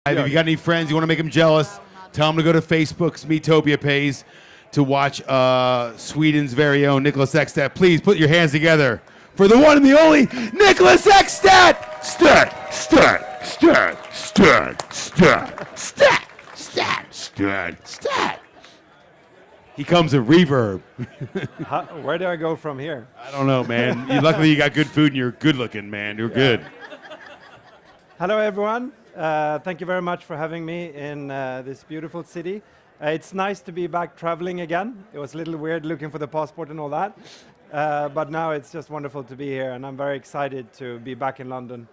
If you got any friends you want to make them jealous, tell them to go to Facebook's Metopia page to watch Sweden's very own Niklas Ekstedt. Please put your hands together for the one and the only Niklas Ekstedt! Stat. He comes in reverb. Where do I go from here? I don't know, man. Luckily, you got good food and you're good looking, man. You're good. Hello, everyone. Thank you very much for having me in this beautiful city. It's nice to be back traveling again. It was a little weird looking for the passport and all that. But now it's just wonderful to be here, and I'm very excited to be back in London.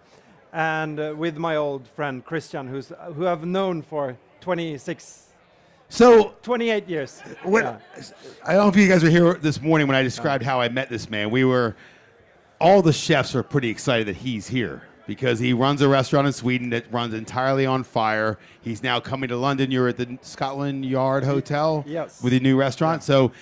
And with my old friend Christian, who I've known for 28 years. I don't know if you guys were here this morning when I described how I met this man. All the chefs are pretty excited that he's here, because he runs a restaurant in Sweden that runs entirely on fire. He's now coming to London. You're at the Scotland Yard Hotel with a new restaurant. Yeah. So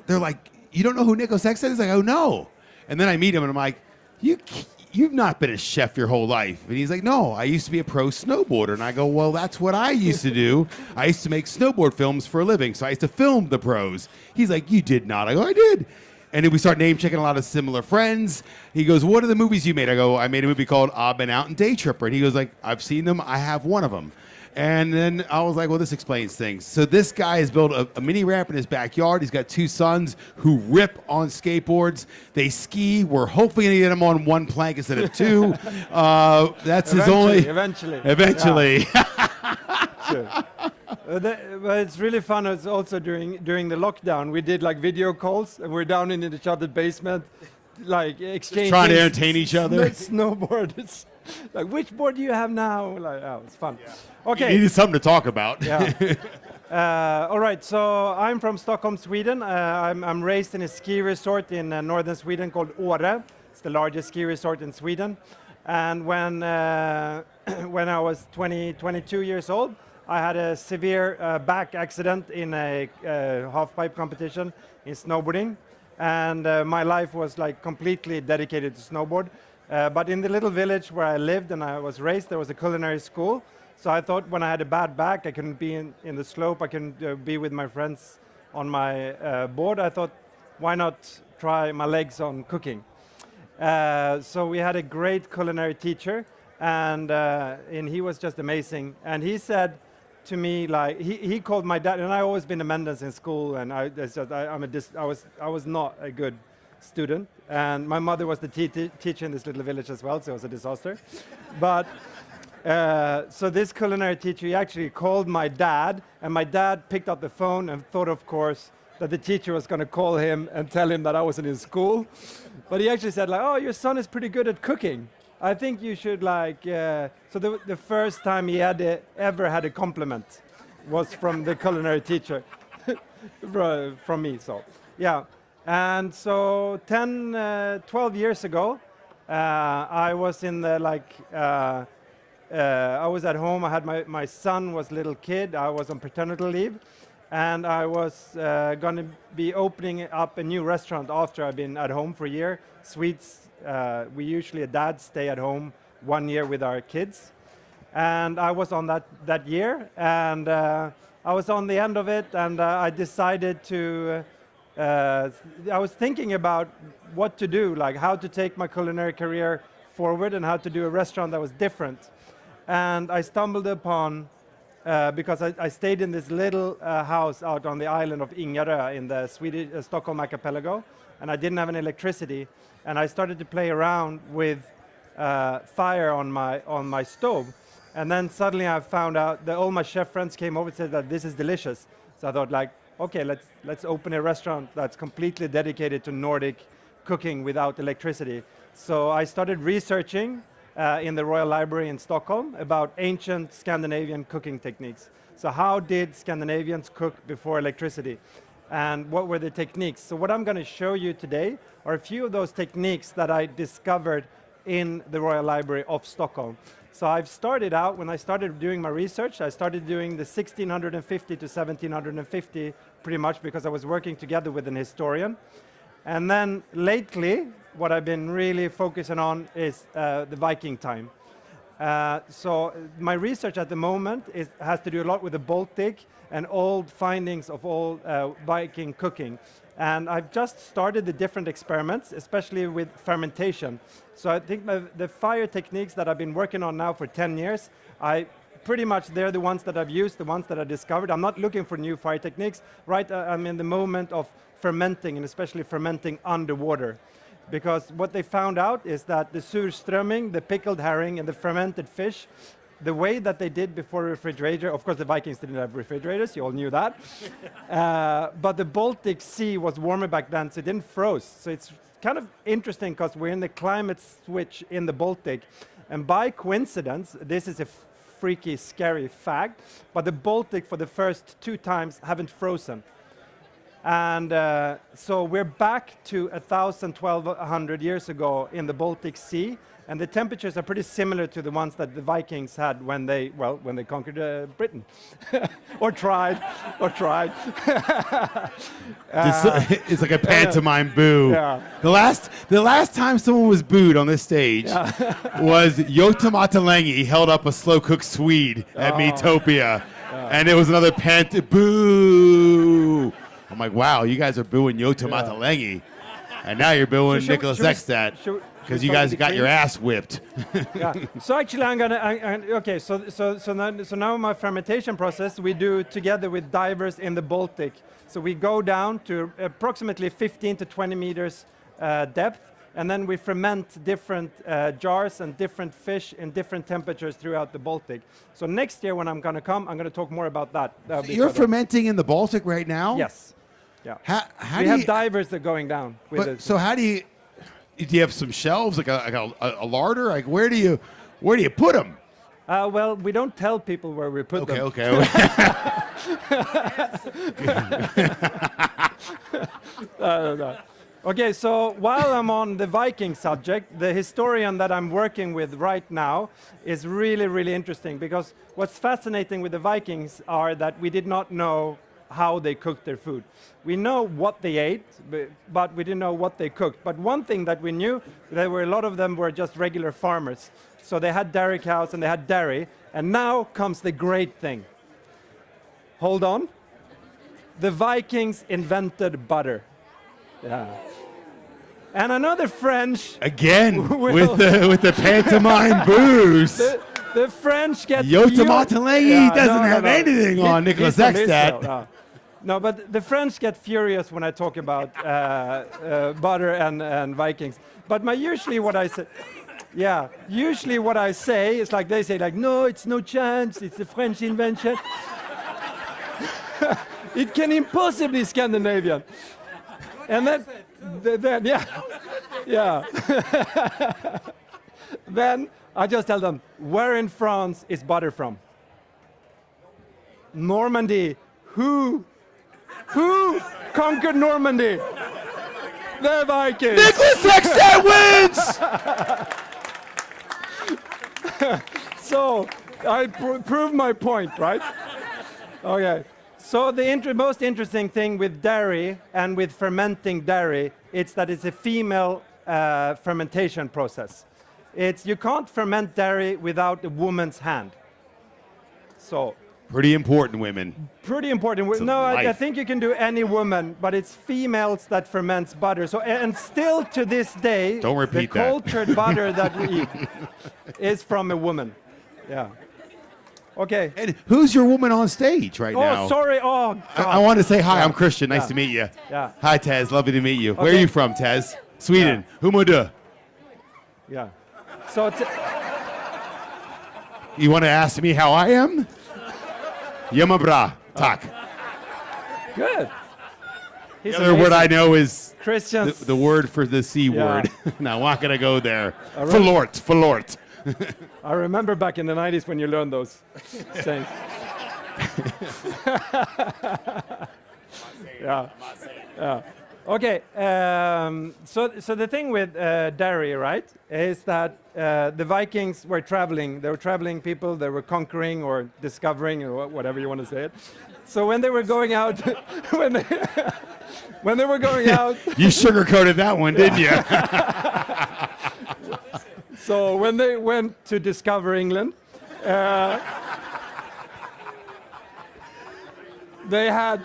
they're like, you don't know who Niklas Ekstedt is? Like, oh, no. And then I meet him, and I'm like, you've not been a chef your whole life. And he's like, no, I used to be a pro snowboarder. And I go, well, that's what I used to do. I used to make snowboard films for a living, so I used to film the pros. He's like, you did not. I go, I did. And then we start name-checking a lot of similar friends. He goes, what are the movies you made? I go, I made a movie called I've Been Out and Day Tripper. And he goes, like, I've seen them. I have one of them. And then I was like, well, this explains things. So this guy has built a mini ramp in his backyard. He's got two sons who rip on skateboards. They ski. We're hopefully going to get them on one plank instead of two. That's his only... Eventually. Yeah. Sure. But it's really fun. It's also during the lockdown, we did like video calls, and we're down in each other's basement, like exchanging. Trying to entertain each other. Snowboard. It's like, which board do you have now? Like, oh, it's fun. Yeah. Okay. You needed something to talk about. Yeah. All right. So I'm from Stockholm, Sweden. I'm raised in a ski resort in northern Sweden called Åre. It's the largest ski resort in Sweden. And when I was 22 years old, I had a severe back accident in a half-pipe competition in snowboarding, and my life was like completely dedicated to snowboard. But in the little village where I lived and I was raised, there was a culinary school. So I thought when I had a bad back, I couldn't be in the slope, I couldn't be with my friends on my board. I thought, why not try my legs on cooking? So we had a great culinary teacher, and he was just amazing. And he said to me, like, he called my dad, and I always been a Mendens in school, and I was not a good student, and my mother was the teacher in this little village as well, so it was a disaster. But so this culinary teacher, he actually called my dad, and my dad picked up the phone and thought, of course, that the teacher was going to call him and tell him that I wasn't in school. But he actually said, like, oh, your son is pretty good at cooking. I think you should, like, so the first time he ever had a compliment was from the culinary teacher, from me, so, yeah. And so 12 years ago, I was in the, like, I was at home. I had my son was a little kid. I was on paternity leave, and I was going to be opening up a new restaurant after I've been at home for a year. Swedes, we usually, dads stay at home 1 year with our kids. And I was on that year, and I was on the end of it, and I decided to, I was thinking about what to do, like how to take my culinary career forward and how to do a restaurant that was different. And I stumbled upon, because I stayed in this little house out on the island of Ingarö in the Swedish Stockholm archipelago, and I didn't have any electricity. And I started to play around with fire on my stove. And then suddenly I found out that all my chef friends came over and said that this is delicious. So I thought, like, okay, let's open a restaurant that's completely dedicated to Nordic cooking without electricity. So I started researching in the Royal Library in Stockholm about ancient Scandinavian cooking techniques. So how did Scandinavians cook before electricity? And what were the techniques? So what I'm going to show you today are a few of those techniques that I discovered in the Royal Library of Stockholm. So I've started out, when I started doing my research, I started doing the 1650 to 1750 pretty much because I was working together with an historian. And then lately, what I've been really focusing on is the Viking time. So my research at the moment has to do a lot with the Baltic and old findings of old Viking cooking. And I've just started the different experiments, especially with fermentation. So I think the fire techniques that I've been working on now for 10 years, pretty much they're the ones that I've used, the ones that I discovered. I'm not looking for new fire techniques. Right, I'm in the moment of fermenting, and especially fermenting underwater. Because what they found out is that the surströmming, the pickled herring, and the fermented fish, the way that they did before refrigerator, of course the Vikings didn't have refrigerators, you all knew that. But the Baltic Sea was warmer back then, so it didn't froze. So it's kind of interesting because we're in the climate switch in the Baltic. And by coincidence, this is a freaky, scary fact, but the Baltic for the first 2 times haven't frozen. And so we're back to 1,000, 1,200 years ago in the Baltic Sea, and the temperatures are pretty similar to the ones that the Vikings had when they conquered Britain, or tried. It's like a pantomime boo. Yeah. The last time someone was booed on this stage was Jutta Matalengi held up a slow-cooked Swede at Metopia, and it was another boo. I'm like, wow, you guys are booing Jutta Matalengi, and now you're booing Niklas Ekstedt because you guys got your ass whipped. Yeah. So actually, okay. So now my fermentation process we do together with divers in the Baltic. So we go down to approximately 15 to 20 meters depth, and then we ferment different jars and different fish in different temperatures throughout the Baltic. So next year when I'm going to come, I'm going to talk more about that. So you're fermenting in the Baltic right now? Yes. Yeah. How we do have divers that are going down with it. So how do you have some shelves like a larder? Like where do you put them? Well, we don't tell people where we put them. Okay. No. Okay, so while I'm on the Viking subject, the historian that I'm working with right now is really, really interesting, because what's fascinating with the Vikings are that we did not know how they cooked their food. We know what they ate, but we didn't know what they cooked. But one thing that we knew, a lot of them were just regular farmers. So they had dairy cows and they had dairy. And now comes the great thing. Hold on. The Vikings invented butter. Yeah. And another French again with the pantomime booze. The French get Jutta Matalengi doesn't have anything on Niklas Ekstedt. No, but the French get furious when I talk about butter and Vikings. But usually what I say is like they say like, no, it's no chance. It's a French invention. It can impossibly Scandinavian. And then then I just tell them, where in France is butter from? Normandy. Who conquered Normandy? The Vikings. Niklas Ekstedt wins! So I proved my point, right? Okay. So the most interesting thing with dairy and with fermenting dairy, it's that it's a female fermentation process. You can't ferment dairy without a woman's hand. So pretty important, women. Pretty important. No, I think you can do any woman, but it's females that ferments butter. So and still to this day, don't repeat the cultured butter that we eat is from a woman. Yeah. Okay. And who's your woman on stage right now? Oh, sorry. Oh, God. I want to say hi. I'm Christian. Nice to meet you. Yeah. Hi, Tez. Lovely to meet you. Okay. Where are you from, Tez? Sweden. Humodu. Yeah. So you want to ask me how I am? Yamabra. Tak. Good. The other word I know is Christians. The word for the C word. No, I'm not going to go there. Falort. I remember back in the 90s when you learned those sayings. Yeah. Okay. So the thing with dairy, right, is that the Vikings were traveling. They were traveling people. They were conquering or discovering or whatever you want to say it. So when they were going out, when they were going out, you sugarcoated that one, didn't you? So when they went to discover England, they had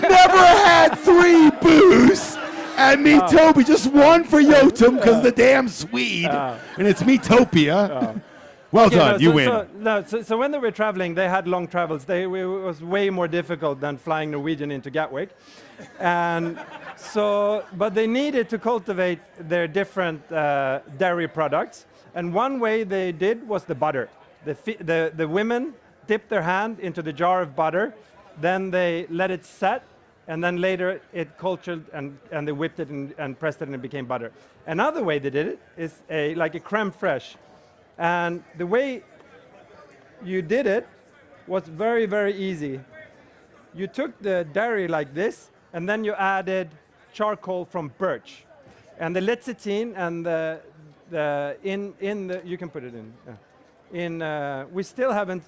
Never had 3 booths. And Metopia, just one for Jotum because the damn Swede. And it's Metopia. Well Okay, done, you win. So when they were traveling, they had long travels. It was way more difficult than flying Norwegian into Gatwick. And so, but they needed to cultivate their different dairy products. And one way they did was the butter. The women dipped their hand into the jar of butter, then they let it set, and then later it cultured and they whipped it and pressed it and it became butter. Another way they did it is like a creme fraiche. And the way you did it was very, very easy. You took the dairy like this, and then you added charcoal from birch. And the lecithin and you can put it in. We still haven't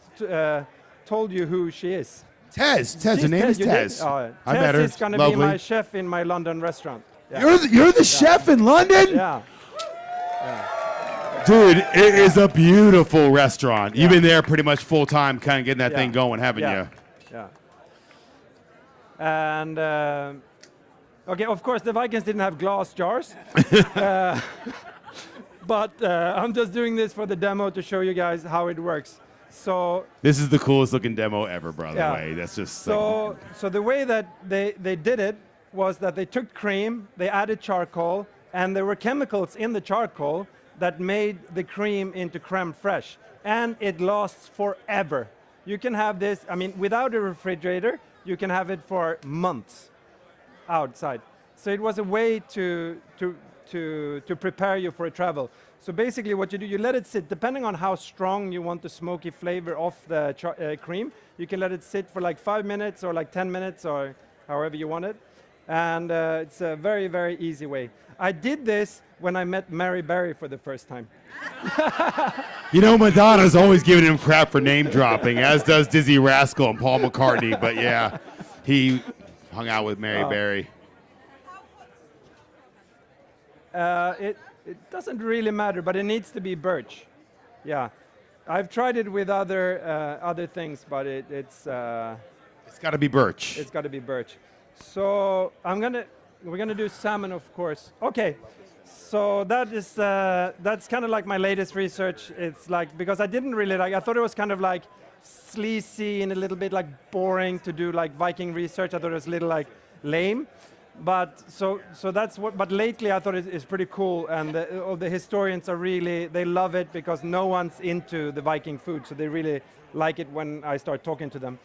told you who she is. Tez, her name is Tez. I met her. Tez is going to be my chef in my London restaurant. Yeah. You're the chef in London? Yeah. Dude, it is a beautiful restaurant. You've been there pretty much full time, kind of getting that thing going, haven't you? Yeah. And okay, of course, the Vikings didn't have glass jars, but I'm just doing this for the demo to show you guys how it works. So this is the coolest looking demo ever, by the way. That's just so the way that they did it was that they took cream, they added charcoal, and there were chemicals in the charcoal that made the cream into creme fraiche, and it lasts forever. You can have this, I mean, without a refrigerator, you can have it for months outside. So it was a way to prepare you for a travel. So basically what you do, you let it sit, depending on how strong you want the smoky flavor of the cream, you can let it sit for like 5 minutes or like 10 minutes or however you want it. And it's a very, very easy way. I did this when I met Mary Berry for the first time. You know, Madonna's always giving him crap for name dropping, as does Dizzy Rascal and Paul McCartney. But yeah, he hung out with Mary Berry. It doesn't really matter, but it needs to be birch. Yeah, I've tried it with other things, but it's got to be birch. It's got to be birch. So we're gonna do salmon, of course. Okay, so that's kind of like my latest research. It's like, because I didn't really like, I thought it was kind of like sleazy and a little bit like boring to do like Viking research. I thought it was a little like lame. But so that's what. But lately, I thought it's pretty cool, and all the historians they love it because no one's into the Viking food, so they really like it when I start talking to them,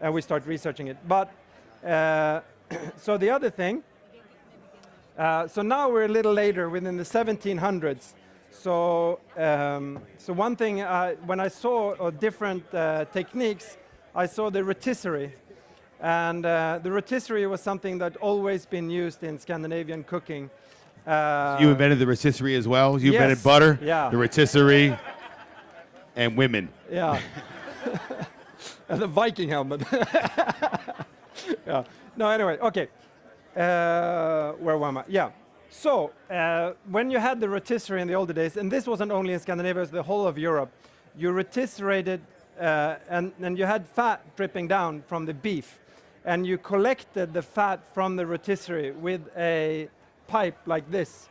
and we start researching it. But so the other thing. So now we're a little later, within the 1700s. So one thing, when I saw different techniques, I saw the rotisserie. And the rotisserie was something that always been used in Scandinavian cooking. You invented the rotisserie as well? You invented butter, the rotisserie, and women. Yeah. And the Viking helmet. Yeah. No, anyway, okay. Where am I? Yeah. So when you had the rotisserie in the older days, and this wasn't only in Scandinavia, it was the whole of Europe, you rotisserated and you had fat dripping down from the beef. And you collected the fat from the rotisserie with a pipe like this.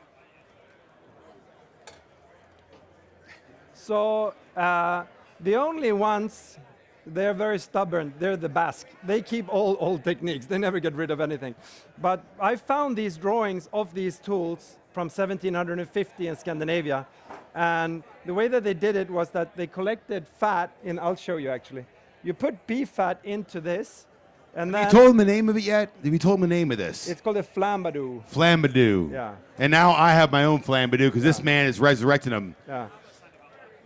So the only ones, they're very stubborn, they're the Basque. They keep all old techniques, they never get rid of anything. But I found these drawings of these tools from 1750 in Scandinavia. And the way that they did it was that they collected fat I'll show you actually. You put beef fat into this, and then... Have you told him the name of it yet? Have you told him the name of this? It's called a flambadou. Flambadou. Yeah. And now I have my own flambadou because this man is resurrecting them. Yeah.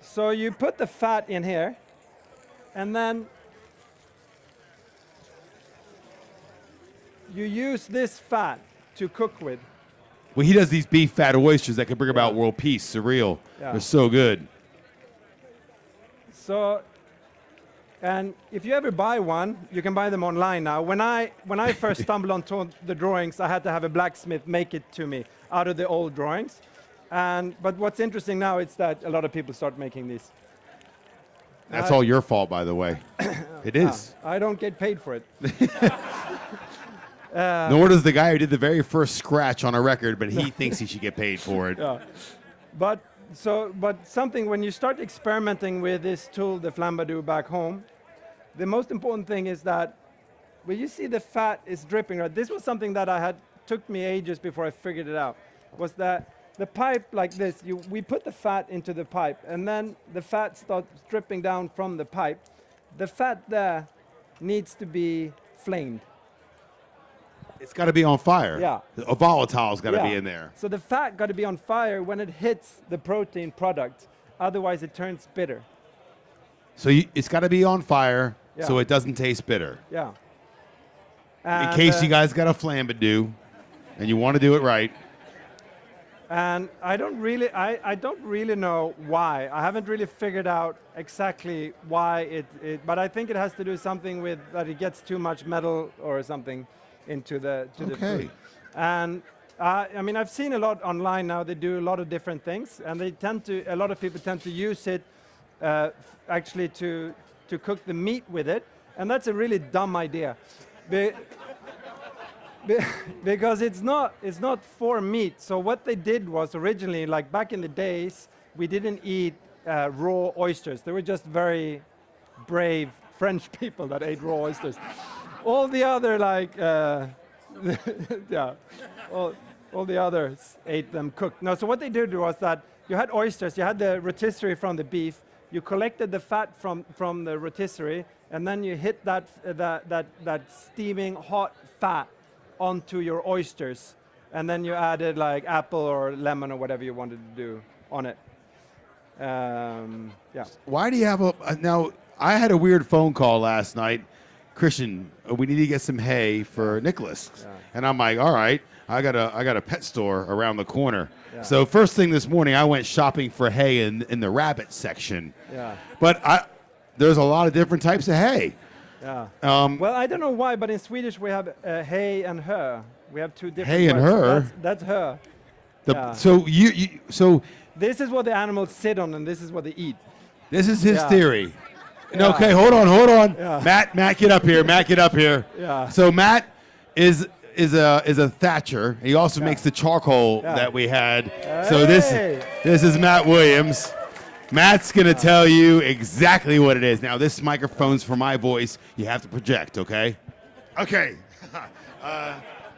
So you put the fat in here, and then you use this fat to cook with. Well, he does these beef fat oysters that could bring about world peace. Surreal. Yeah. They're so good. So, and if you ever buy one, you can buy them online now. When I first stumbled onto the drawings, I had to have a blacksmith make it to me out of the old drawings. But what's interesting now is that a lot of people start making these. That's all your fault, by the way. It is. I don't get paid for it. Nor does the guy who did the very first scratch on a record, but he thinks he should get paid for it. Yeah. But something, when you start experimenting with this tool, the Flambadoo, back home, the most important thing is that when you see the fat is dripping, right? This was something that took me ages before I figured it out, was that the pipe like this, we put the fat into the pipe, and then the fat starts dripping down from the pipe. The fat there needs to be flamed. It's got to be on fire. Yeah. A volatile's got to be in there. So the fat got to be on fire when it hits the protein product. Otherwise, it turns bitter. So it's got to be on fire so it doesn't taste bitter. Yeah. In case you guys got a Flambadoo and you want to do it right. And I don't really know why. I haven't really figured out exactly why but I think it has to do something with that it gets too much metal or something into the food. And I mean, I've seen a lot online now. They do a lot of different things, and a lot of people tend to use it actually to cook the meat with it, and that's a really dumb idea. Because it's not for meat. So what they did was originally, like back in the days, we didn't eat raw oysters. They were just very brave French people that ate raw oysters. All the other all the others ate them cooked. No, so what they did was that you had oysters, you had the rotisserie from the beef, you collected the fat from the rotisserie, and then you hit that steaming hot fat onto your oysters, and then you added like apple or lemon or whatever you wanted to do on it. Why do you have now? I had a weird phone call last night. Christian, we need to get some hay for Nicholas, and I'm like, all right. I got a pet store around the corner. Yeah. So first thing this morning, I went shopping for hay in the rabbit section. Yeah. But there's a lot of different types of hay. Yeah. Well, I don't know why, but in Swedish we have hay and hö. We have two different hay and words. hö. That's hö. So this is what the animals sit on, and this is what they eat. This is his theory. Yeah. Okay, hold on. Yeah. Matt, get up here. Matt, get up here. Yeah. So Matt is a thatcher. He also makes the charcoal that we had. Hey. So this is Matt Williams. Matt's going to tell you exactly what it is. Now, this microphone's for my voice. You have to project, okay? Okay.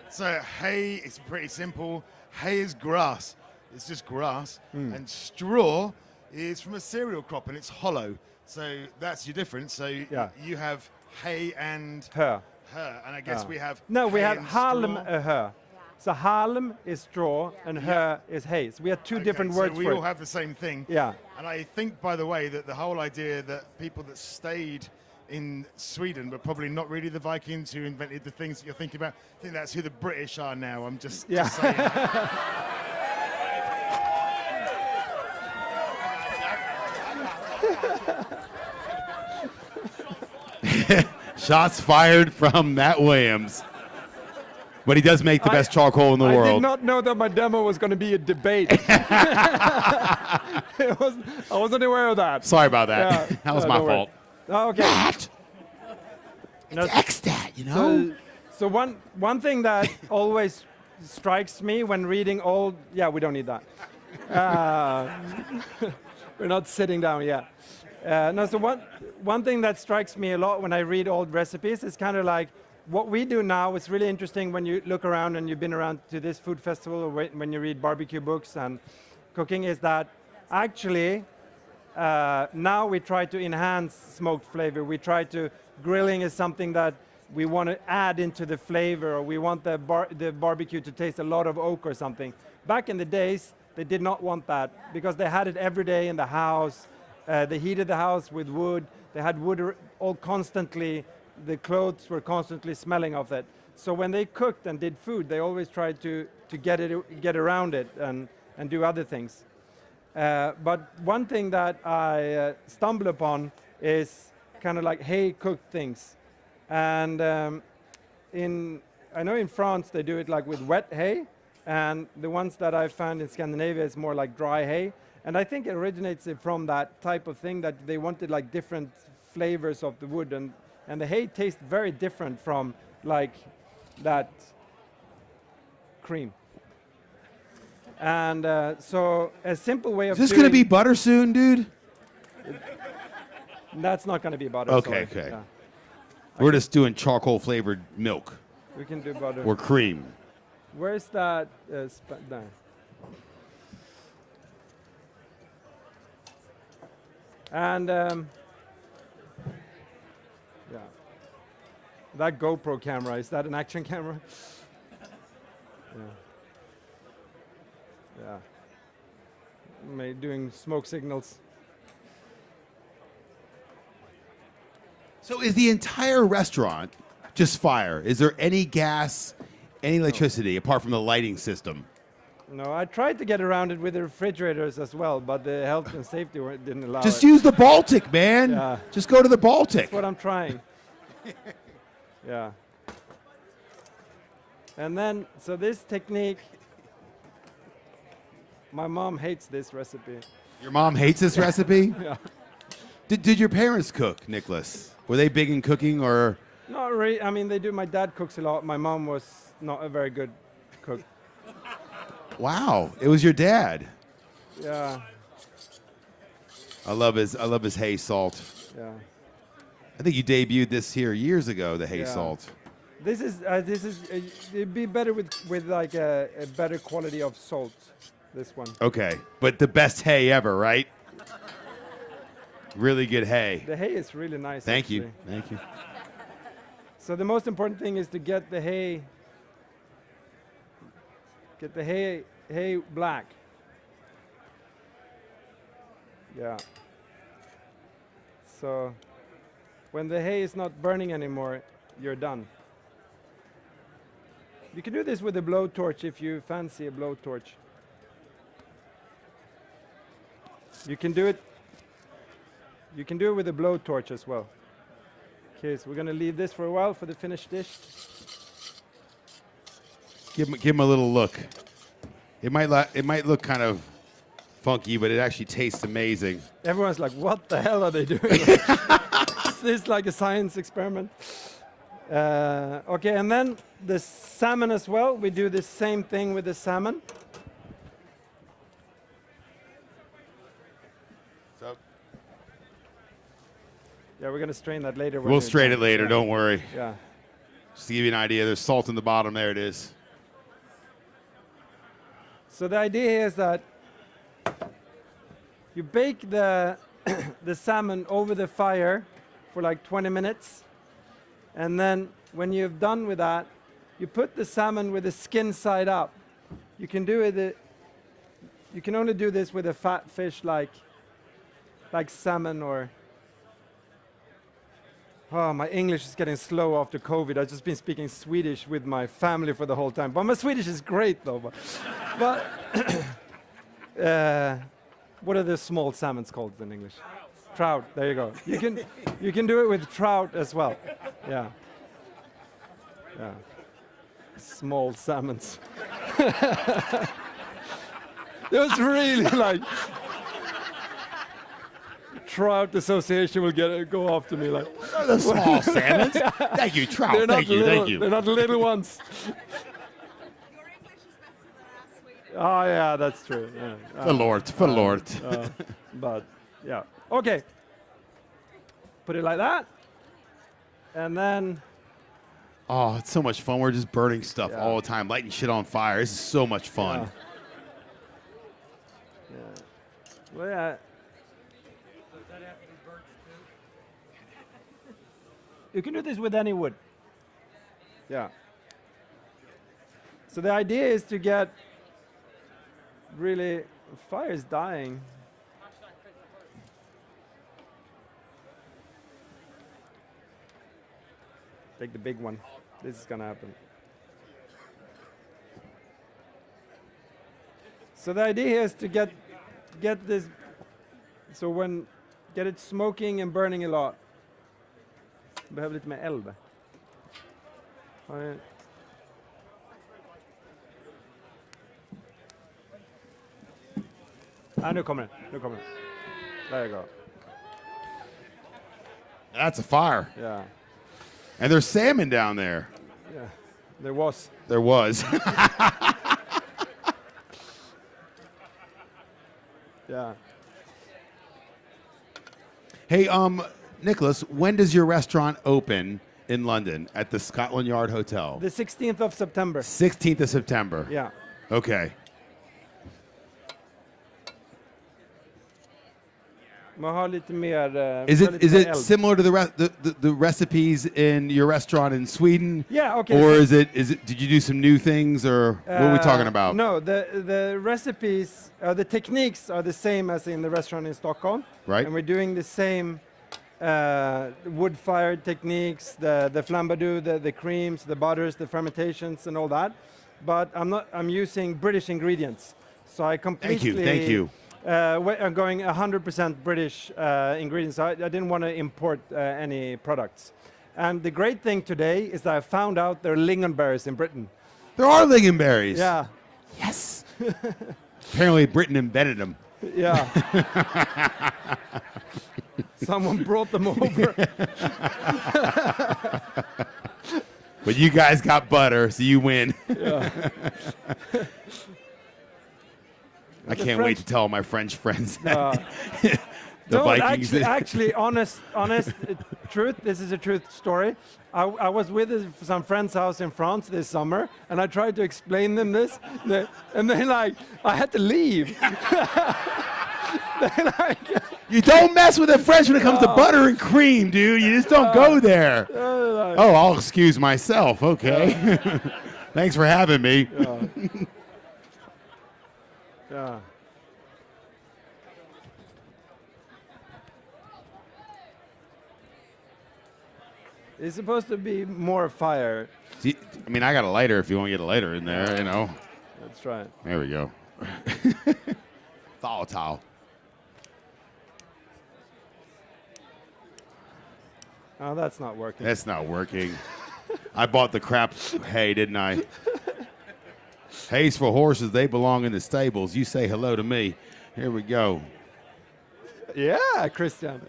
So hay is pretty simple. Hay is grass. It's just grass. And straw is from a cereal crop, and it's hollow. So that's your difference. So you have hay and hö. And I guess we have we have halm straw. hö. So halm is straw and hö is hay. So we have two different words for it. We all have the same thing. Yeah. And I think, by the way, that the whole idea that people that stayed in Sweden were probably not really the Vikings who invented the things that you're thinking about. I think that's who the British are now. I'm just saying. Shots fired from Matt Williams. But he does make the best charcoal in the world. I did not know that my demo was going to be a debate. I wasn't aware of that. Sorry about that. Yeah. That was my fault. Oh, okay. Matt! It's Ekstedt, you know? So one thing that always strikes me when reading old... Yeah, we don't need that. We're not sitting down yet. So one thing that strikes me a lot when I read old recipes is kind of like what we do now is really interesting when you look around and you've been around to this food festival or when you read barbecue books and cooking, is that actually now we try to enhance smoked flavor. We try to... Grilling is something that we want to add into the flavor, or we want the barbecue to taste a lot of oak or something. Back in the days, they did not want that because they had it every day in the house. They heated the house with wood. They had wood all constantly. The clothes were constantly smelling of it. So when they cooked and did food, they always tried to get around it and do other things. But one thing that I stumbled upon is kind of like hay cooked things. And I know in France they do it like with wet hay, And the ones that I've found in Scandinavia is more like dry hay. And I think it originates from that type of thing that they wanted like different flavors of the wood. And the hay tastes very different from like that cream. And so a simple way of Is this going to be doing- butter soon, dude? That's not going to be butter. Okay, sorry. okay. Yeah. We're just doing charcoal flavored milk We can do butter. or cream. Where's that? There. And yeah, that GoPro camera, is that an action camera? Yeah. Doing smoke signals. So is the entire restaurant just fire? Is there any gas, any electricity apart from the lighting system? No, I tried to get around it with the refrigerators as well, but the health and safety didn't allow Just it. use the Baltic, man. Yeah. Just go to the Baltic. That's what I'm trying. Yeah. And then, so this technique, my mom hates this recipe. Your mom hates this recipe? Yeah. Did your parents cook, Niklas? Were they big in cooking or? Not really. I mean, they do. My dad cooks a lot. My mom was not a very good cook. Wow, it was your dad. Yeah. I love his hay salt. Yeah. I think you debuted this here years ago, the hay Yeah. salt. This is it'd be better with like a better quality of salt. This one. Okay, but the best hay ever, right? Really good hay. The hay is really nice. Thank you. actually. Thank you. So the most important thing is to get the hay. Get the hay black. Yeah. So when the hay is not burning anymore, you're done. You can do this with a blowtorch if you fancy a blowtorch. You can do it. You can do it with a blowtorch as well. Okay, so we're gonna leave this for a while for the finished dish. Give him a little look. It might look kind of funky, but it actually tastes amazing. Everyone's like, "What the hell are they doing?" Is this like a science experiment? Okay, and then the salmon as well. We do the same thing with the salmon. So Yeah, we're gonna strain that later. when we'll we're strain done. it later. Yeah. Don't worry. Yeah. Just to give you an idea, there's salt in the bottom. There it is. So the idea is that you bake the the salmon over the fire for like 20 minutes, and then when you've done with that, you put the salmon with the skin side up. You can do it. You can only do this with a fat fish like salmon or. Oh, my English is getting slow after COVID. I've just been speaking Swedish with my family for the whole time. But my Swedish is great, though. But what are the small salmons called in English? Trout. There you go. You can do it with trout as well. Yeah. Yeah. Small salmons. It was really like. Trout Association will go after me like. The small salmons. Thank you, trout. They're not Thank you. little, Thank you. They're not little ones. Oh yeah, that's true. Yeah. For Lord. For Lord. But yeah, okay. Put it like that, and then Oh, it's so much fun. We're just burning stuff Yeah. all the time, lighting shit on fire. This is so much fun. Yeah. Well, yeah. You can do this with any wood. Yeah. So the idea is to get really fire is dying. Take the big one. This is gonna happen. So the idea is to get this. So get it smoking and burning a lot. Behöver lite mer eld. Nu kommer den. Nu kommer den. There you go. That's a fire. Yeah. And there's salmon down there. Yeah. There was. There was. Yeah. Hey, Nicholas, when does your restaurant open in London at the Scotland Yard Hotel? The 16th of September. 16th of September. Yeah. Okay. Man har lite mer... Is lite it mer eld. similar to the recipes in your restaurant in Sweden? Yeah, okay. Or so- is it did you do some new things, or what are we talking about? No, the recipes, the techniques are the same as in the restaurant in Stockholm. Right. And we're doing the same wood-fired techniques, the flambadou, the creams, the butters, the fermentations, and all that. But I'm using British ingredients. So I completely... Thank you. I'm going 100% British ingredients. I didn't want to import any products. And the great thing today is that I found out there are lingonberries in Britain. There are lingonberries. Yeah, Yes. Apparently, Britain invented them. yeah. Someone brought them over. But you guys got butter, so you win. Yeah. I can't wait to tell my French friends that. The No, Vikings. actually, honest truth. This is a truth story. I was with some friend's house in France this summer, and I tried to explain them this, and they like, I had to leave. They're like, You don't mess with the French when it comes to butter and cream, dude. You just don't go there. Oh, I'll excuse myself. Okay. Thanks for having me. yeah. It's supposed to be more fire. See, I mean, I got a lighter if you want to get a lighter in there, you know. That's right. There we go. Volatile. Oh, that's not working. That's not working. I bought the crap hay, didn't I? Hay's for horses. They belong in the stables. You say hello to me. Here we go. Yeah, Christian.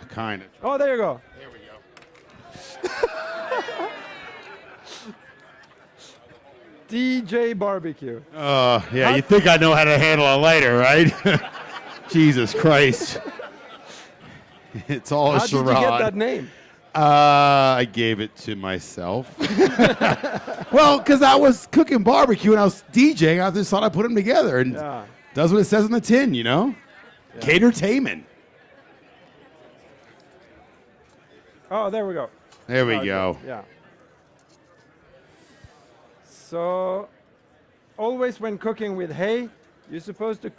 Kind of. Oh, there you go. Here we go. DJ Barbecue. Yeah, you think I know how to handle a lighter, right? Jesus Christ. It's all a How did you charade. get that name? I gave it to myself. Well, because I was cooking barbecue and I was DJing. I just thought I'd put them together. And Yeah. does what it says on the tin, you know? Yeah. Catertainment. Oh, there we go. There we Oh, go. Yeah. So, always when cooking with hay, you're supposed to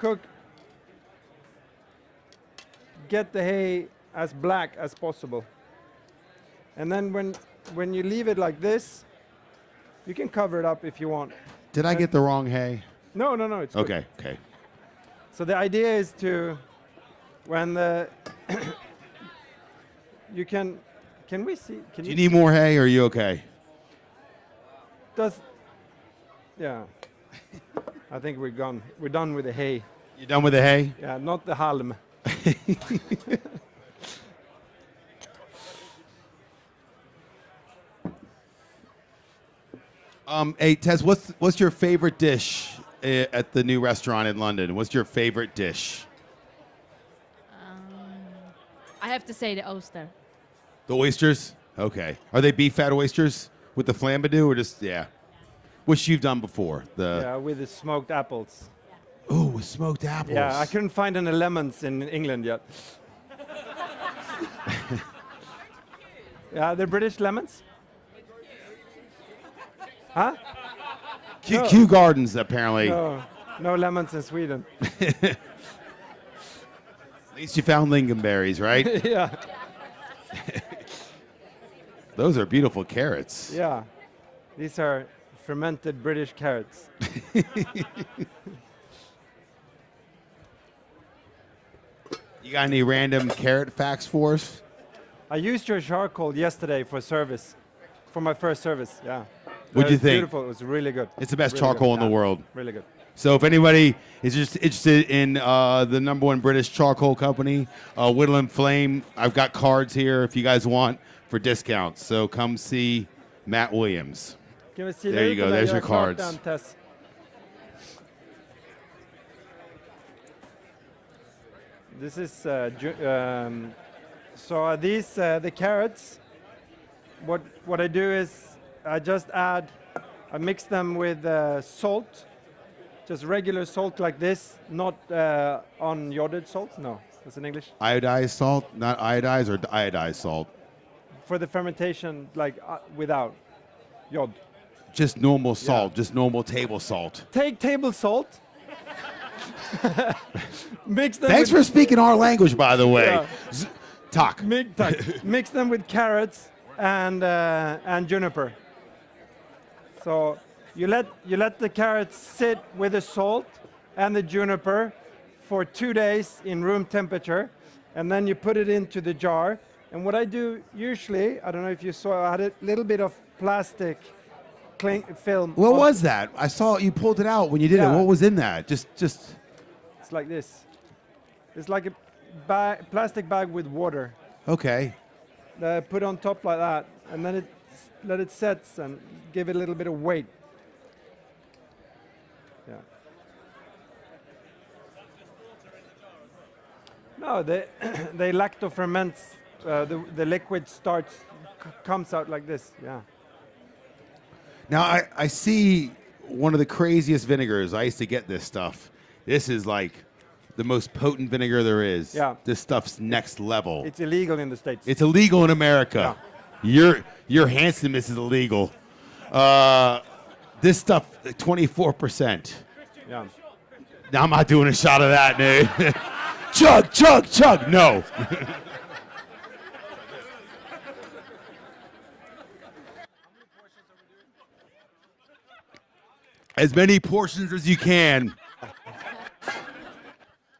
get the hay as black as possible. And then when you leave it like this, you can cover it up if you want. Did I get the wrong hay? No, it's good. Okay, okay. So the idea is to, when the, you can we see? Can Do you need more hay or are you okay? Yeah. I think we're gone. We're done with the hay. You done with the hay? Yeah, not the halm. Hey, Tez, what's your favorite dish at the new restaurant in London? What's your favorite dish? I have to say the oyster. The oysters? Okay. Are they beef fat oysters with the flambadou or just, yeah? Which you've done before. Yeah, with the smoked apples. Ooh, with smoked apples. Yeah, I couldn't find any lemons in England yet. Yeah, they're British lemons? Huh? Kew Gardens, apparently. No lemons in Sweden. At least you found lingonberries, right? Yeah, Those are beautiful carrots. yeah. These are fermented British carrots. You got any random carrot facts for us? I used your charcoal yesterday for service, for my first service, yeah. What'd you think? Beautiful. It was really good. It's the best Really charcoal good. in the world. Really good. So if anybody is just interested in the #1 British charcoal company, Whittle and Flame, I've got cards here if you guys want for discounts. So come see Matt Williams. Can we see There you go. There's your cards. This is so these the carrots. What I do is I mix them with salt, just regular salt like this, not unjoded salt. No, that's in English. Iodized salt, not iodized or iodized salt. For the fermentation, like without jod. Just normal salt, just normal table salt. Take table salt. Mix them. Thanks for speaking our language, by the way. Yeah. Talk. Mix them with carrots and juniper. So you let the carrots sit with the salt and the juniper for 2 days in room temperature, and then you put it into the jar. And what I do usually, I don't know if you saw, I had a little bit of plastic film. What was that? I saw you pulled it out when you did it. Yeah. What was in that? Just. It's like this. It's like a plastic bag with water. Okay. Put on top like that, and then let it set and give it a little bit of weight. Yeah. No, they lacto ferments. The liquid comes out like this. Yeah. Now I see one of the craziest vinegars. I used to get this stuff. This is like the most potent vinegar there is. Yeah. This stuff's next level. It's illegal in the States. It's illegal in America. Yeah. Your handsomeness is illegal. This stuff, 24%. Yeah. Now I'm not doing a shot of that, dude. Chug, chug, chug. No. As many portions as you can.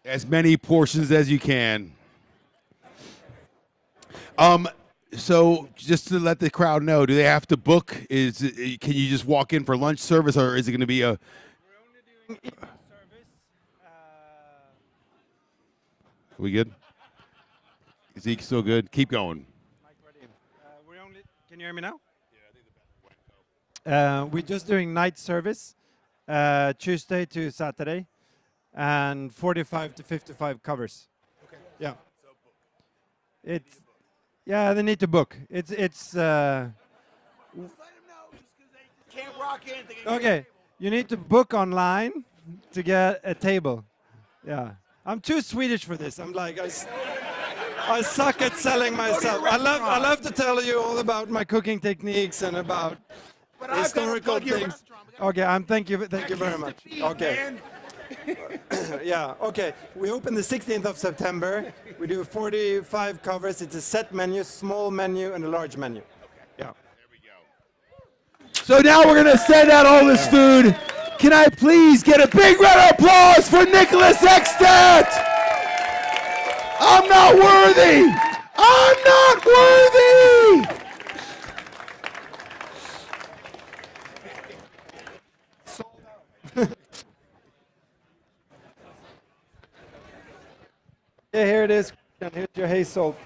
As many portions as you can. So just to let the crowd know, do they have to book? Can you just walk in for lunch service, or is it going to be a? We're only doing evening service. Are we good? Is Zeke still good? Keep going. Can you hear me now? We're just doing night service, Tuesday to Saturday, and 45 to 55 covers. Okay. Yeah. It's they need to book. It's. Okay, you need to book online to get a table. Yeah, I'm too Swedish for this. I'm like I suck at selling myself. I love to tell you all about my cooking techniques and about historical things. Okay, thank you very much. Okay. Yeah, okay. We open the 16th of September. We do 45 covers. It's a set menu, small menu, and a large menu. Yeah. So now we're going to send out all this food. Can I please get a big round of applause for Niklas Ekstedt? I'm not worthy. I'm not worthy. Yeah, here it is. Here's your hay salt.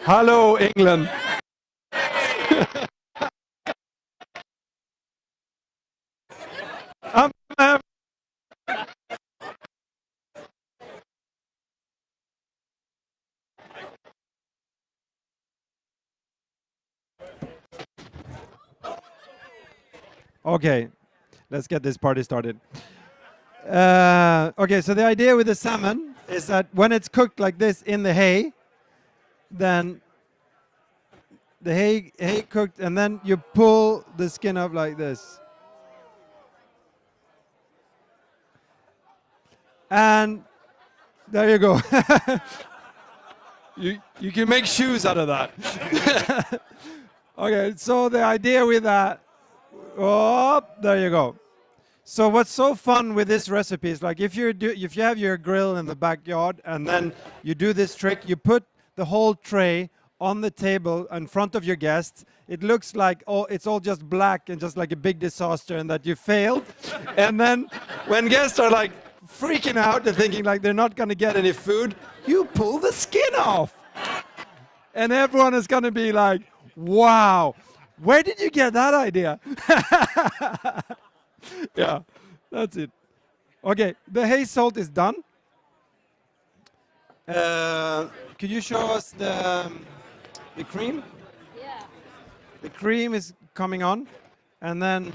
Hello, England. Okay, let's get this party started. Okay, so the idea with the salmon is that when it's cooked like this in the hay, then the hay cooked, and then you pull the skin up like this. And there you go. You can make shoes out of that. Okay, so the idea with that, oh, there you go. So what's so fun with this recipe is like if you have your grill in the backyard and then you do this trick, you put the whole tray on the table in front of your guests. It looks like it's all just black and just like a big disaster and that you failed. And then when guests are like freaking out and thinking like they're not going to get any food, you pull the skin off. And everyone is going to be like, wow, where did you get that idea? Yeah, that's it. Okay, the hay salt is done. Could you show us the cream? Yeah. The cream is coming on, and then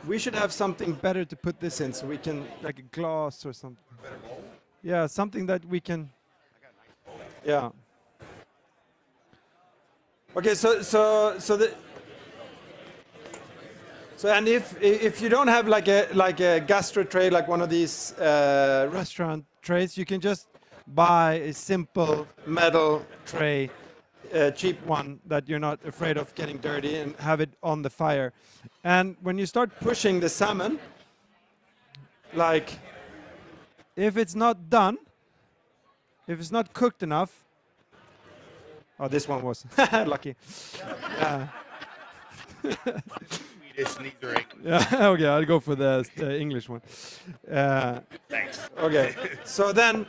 we should have something better to put this in, so we can, like a glass or something. Yeah, something that we can. Yeah. Okay, and if you don't have like a gastro tray, like one of these restaurant trays, you can just buy a simple metal tray, a cheap one that you're not afraid of getting dirty, and have it on the fire. And when you start pushing the salmon, like if it's not done, if it's not cooked enough. Oh, this one was lucky. Swedish, neither English. Yeah, okay, I'll go for the English one. Thanks. Okay, so then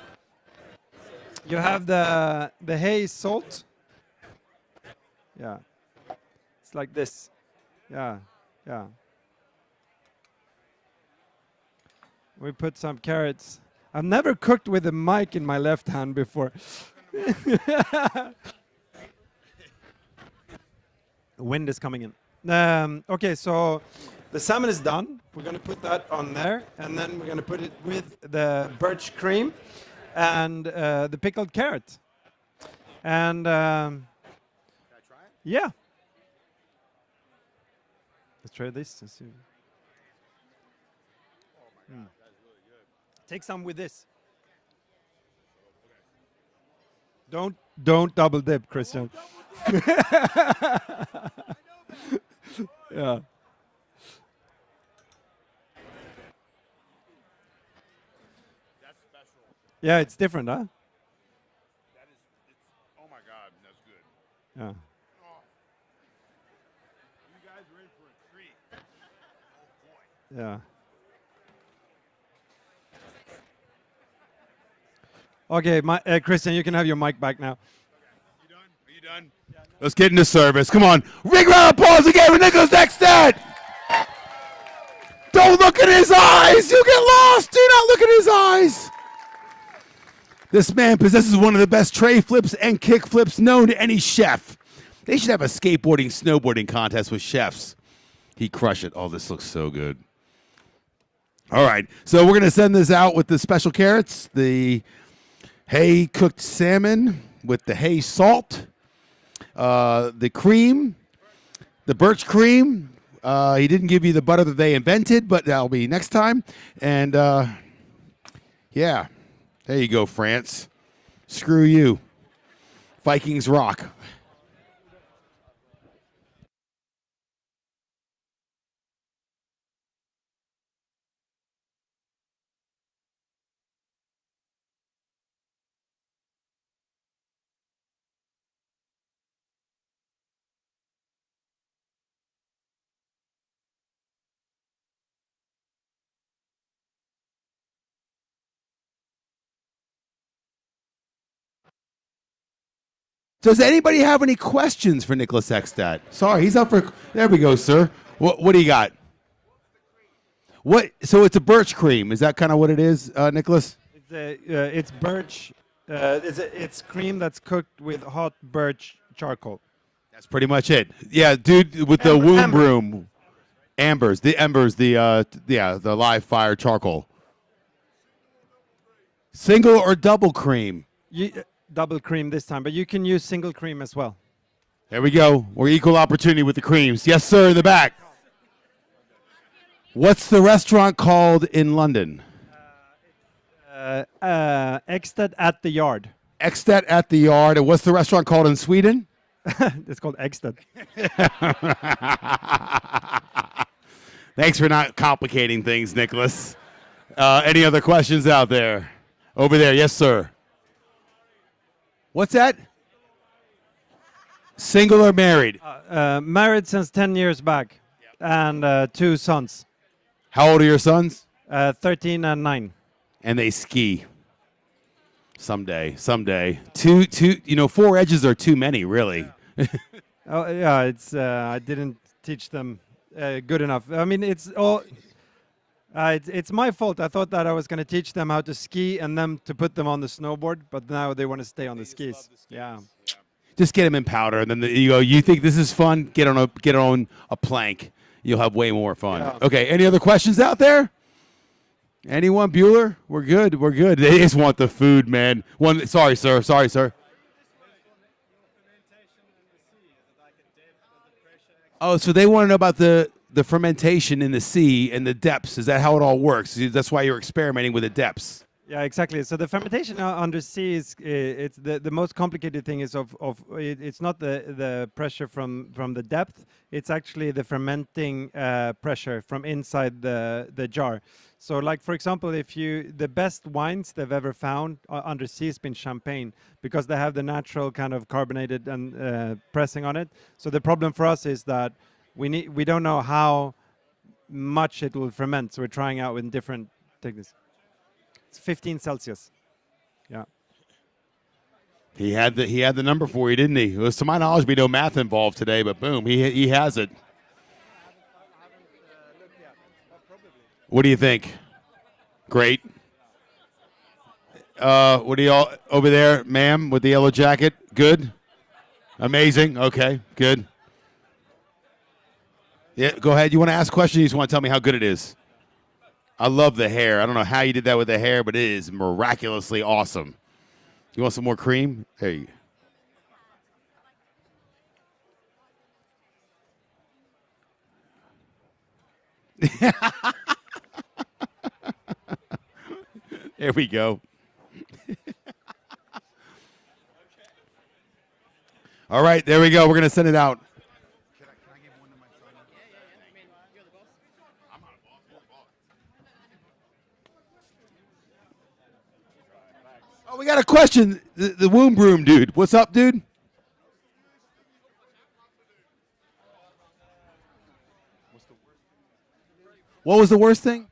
you have the hay salt. Yeah, it's like this. Yeah, yeah. We put some carrots. I've never cooked with a mic in my left hand before. Wind is coming in. Okay, so the salmon is done. We're going to put that on there, and then we're going to put it with the birch cream and the pickled carrot. And Can I try it? yeah, let's try this. Let's see. Oh my God, that's really good. Take some with this. Don't double dip, Christian. Yeah. That's special. Yeah, it's different, huh? Oh my God, that's good. Yeah. Oh. You guys ready for a treat? Oh boy. Yeah. Okay, Christian, you can have your mic back now. You done? Are you done? Let's get into service. Come on. Big round of applause again for Niklas Ekstedt. Don't look at his eyes. You get lost. Do not look at his eyes. This man possesses one of the best tray flips and kick flips known to any chef. They should have a skateboarding, snowboarding contest with chefs. He crushed it. Oh, this looks so good. All right. So we're going to send this out with the special carrots, the hay cooked salmon with the hay salt, the cream, the birch cream. He didn't give you the butter that they invented, but that'll be next time. And yeah, there you go, France. Screw you. Vikings rock. Does anybody have any questions for Niklas Ekstedt? Sorry, he's up for. There we go, sir. What do you got? What? So it's a birch cream. Is that kind of what it is, Niklas? It's birch. It's cream that's cooked with hot birch charcoal. That's pretty much it. Yeah, dude with the womb Amber. broom. Embers, the live fire charcoal. Single or double cream? Double cream this time, but you can use single cream as well. There we go. We're equal opportunity with the creams. Yes, sir, in the back. What's the restaurant called in London? Ekstedt at the Yard. Ekstedt at the Yard. And what's the restaurant called in Sweden? It's called Ekstedt. Thanks for not complicating things, Nicholas. Any other questions out there? Over there, yes, sir. What's that? Single or married? Married since 10 years back, and 2 sons, How old are your sons? 13 and 9. And they ski. Someday. Two. 4 edges are too many, really. Oh yeah, it's I didn't teach them good enough. I mean, it's all. It's my fault. I thought that I was going to teach them how to ski and then to put them on the snowboard, but now they want to stay on the skis. Yeah. Just get them in powder, and then you go. You think this is fun? Get on a plank. You'll have way more fun. Yeah. Okay. Any other questions out there? Anyone? Bueller? We're good. They just want the food, man. Sorry, sir. Oh, so they want to know about the fermentation in the sea and the depths. Is that how it all works? That's why you're experimenting with the depths. Yeah, exactly. So the fermentation undersea is it's the most complicated thing is it's not the pressure from the depth. It's actually the fermenting pressure from inside the jar. So, like for example, the best wines they've ever found undersea has been champagne because they have the natural kind of carbonated and pressing on it. So the problem for us is that we don't know how much it will ferment. So we're trying out with different techniques. It's 15 Celsius. Yeah. He had the number for you, didn't he? Well, to my knowledge, be no math involved today, but boom, he has it. What do you think? Great. What do y'all over there, ma'am, with the yellow jacket? Good. Amazing. Okay, good. Yeah, go ahead. You want to ask a question? You just want to tell me how good it is. I love the hair. I don't know how you did that with the hair, but it is miraculously awesome. You want some more cream? There you go. There we go. All right, there we go. We're going to send it out. Oh, we got a question. The womb broom dude. What's up, dude? What was the worst thing?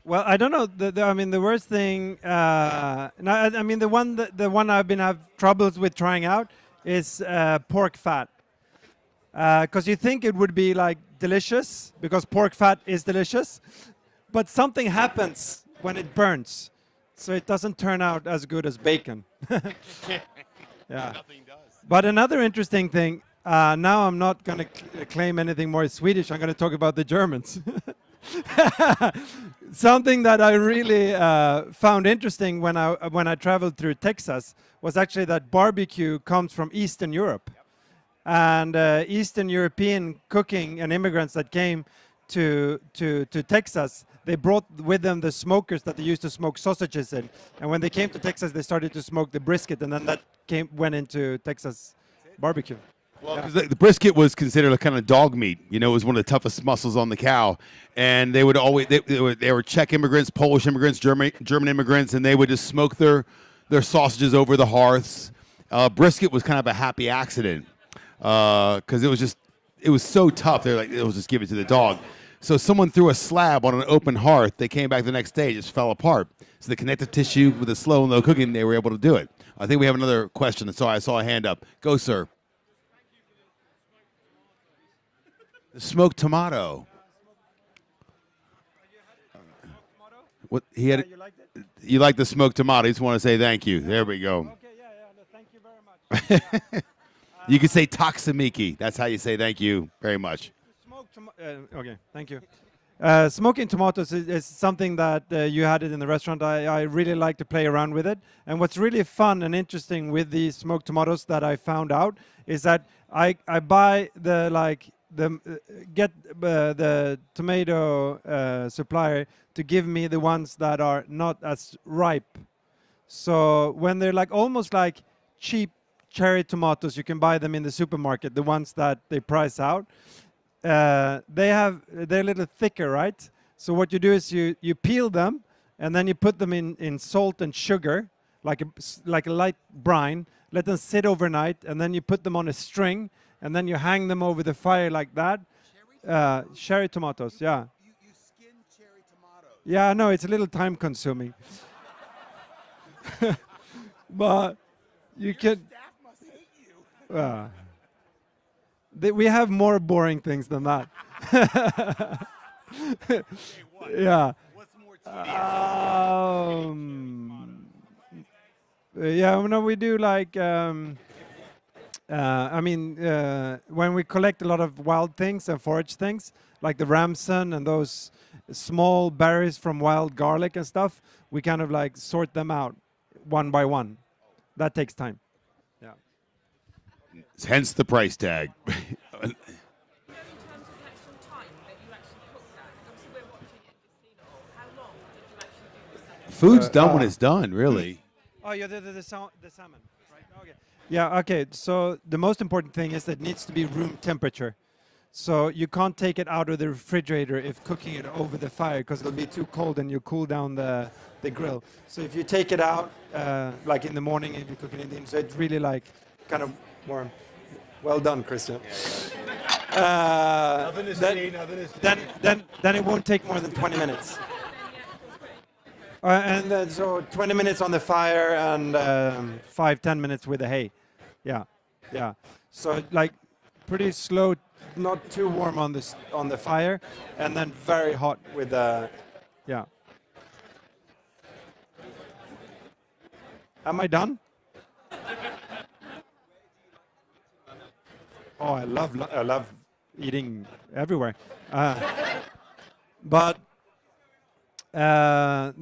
Well, I don't know. I mean, the worst thing. No, I mean, the one I've been have troubles with trying out is pork fat. Because you think it would be like delicious because pork fat is delicious, but something happens when it burns, so it doesn't turn out as good as bacon. Yeah. But another interesting thing. Now I'm not going to claim anything more Swedish. I'm going to talk about the Germans. Something that I really found interesting when I traveled through Texas was actually that barbecue comes from Eastern Europe, and Eastern European cooking and immigrants that came to Texas, they brought with them the smokers that they used to smoke sausages in, and when they came to Texas, they started to smoke the brisket, and then that went into Texas barbecue. Well, 'cause the brisket was considered a kind of dog meat. You know, it was one of the toughest muscles on the cow. And they would always they were Czech immigrants, Polish immigrants, German immigrants, and they would just smoke their sausages over the hearths. Brisket was kind of a happy accident because it was so tough. They're like, it was just give it to the dog. So someone threw a slab on an open hearth. They came back the next day, it just fell apart. So the connective tissue with the slow and low cooking, they were able to do it. I think we have another question. So I saw a hand up. Go, sir. The smoked tomato. What he had? You liked it? You like the smoked tomato? I just want to say thank you. There we go. Okay, yeah, no, thank you very much. You can say taksamiki. That's how you say thank you very much. Okay, thank you. Smoking tomatoes is something that you had it in the restaurant. I really like to play around with it. And what's really fun and interesting with these smoked tomatoes that I found out is that I buy get the tomato supplier to give me the ones that are not as ripe. So when they're like almost like cheap cherry tomatoes, you can buy them in the supermarket, the ones that they price out. They're a little thicker, right? So what you do is you peel them and then you put them in salt and sugar, like a light brine. Let them sit overnight, and then you put them on a string, and then you hang them over the fire like that. Cherry tomatoes, yeah. You skin cherry tomatoes. Yeah, no, it's a little time consuming. But you can. Staff must hate you. We have more boring things than that. Yeah. What's more tedious? Yeah, no, we do like. When we collect a lot of wild things and forage things, like the ramson and those small berries from wild garlic and stuff, we kind of like sort them out one by one. That takes time. Yeah. Hence the price tag. Food's done when it's done, really. Oh, yeah, the salmon, right? Okay. Yeah, okay. So the most important thing is that it needs to be room temperature. So you can't take it out of the refrigerator if cooking it over the fire because it'll be too cold and you cool down the grill. So if you take it out, like in the morning, if you cook it in the evening, so it's really like kind of warm. Well done, Christian. Nothing to see, nothing to see. Then it won't take more than 20 minutes. And then so 20 minutes on the fire and 5-10 minutes with the hay. Yeah, yeah. So like pretty slow, not too warm on the fire, and then very hot with the, yeah. Am I done? Oh, I love eating everywhere. But I've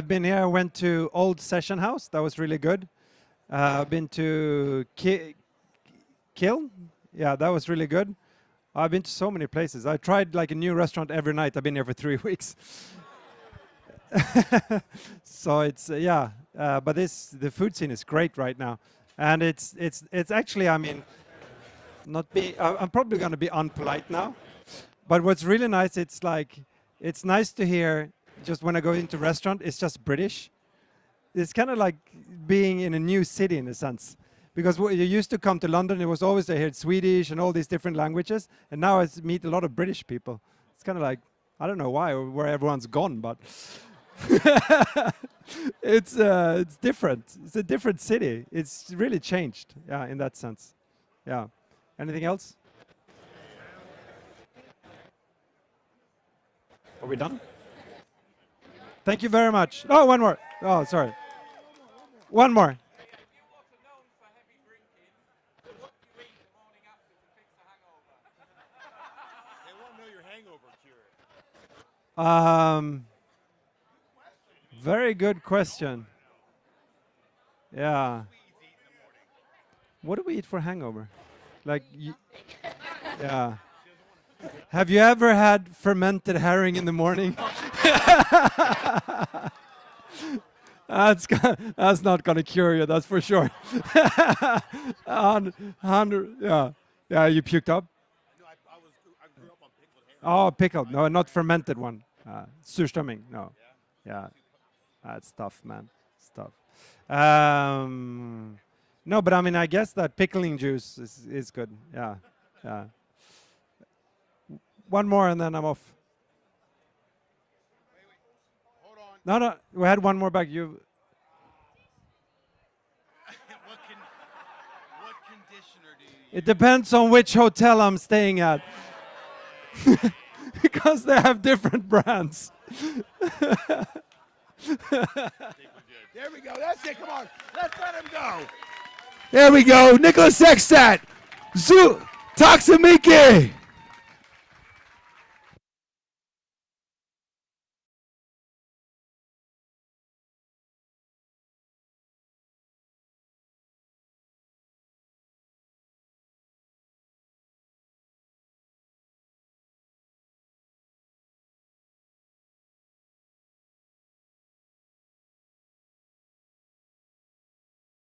been here. I went to Old Session House. That was really good. I've been to Kill. Yeah, that was really good. I've been to so many places. I tried like a new restaurant every night. I've been here for 3 weeks. So it's yeah. But the food scene is great right now, and it's actually, I mean, I'm probably going to be unpolite now, but what's really nice, it's like. It's nice to hear, just when I go into restaurant, it's just British. It's kind of like being in a new city in a sense. Because you used to come to London, it was always I heard Swedish and all these different languages. And now I meet a lot of British people. It's kind of like, I don't know why, or where everyone's gone, but it's different. It's a different city. It's really changed, yeah, in that sense. Yeah. Anything else? Are we done? Thank you very much. Oh, one more. Oh, sorry. One more. Very good question. Yeah. What do we eat for hangover? Like, yeah. Have you ever had fermented herring in the morning? That's not going to cure you, that's for sure. Yeah, you puked up? No, I grew up on pickled herring. Oh, pickled. No, not fermented one. Surströmming, no. Yeah, that's tough, man. It's tough. No, but I mean, I guess that pickling juice is good. Yeah, yeah. One more and then I'm off. Hold on. No, we had one more back. What conditioner do you use? It depends on which hotel I'm staying at. Because they have different brands. There we go. That's it. Come on. Let's let him go. There we go. Niklas Ekstedt. Tack så mycket.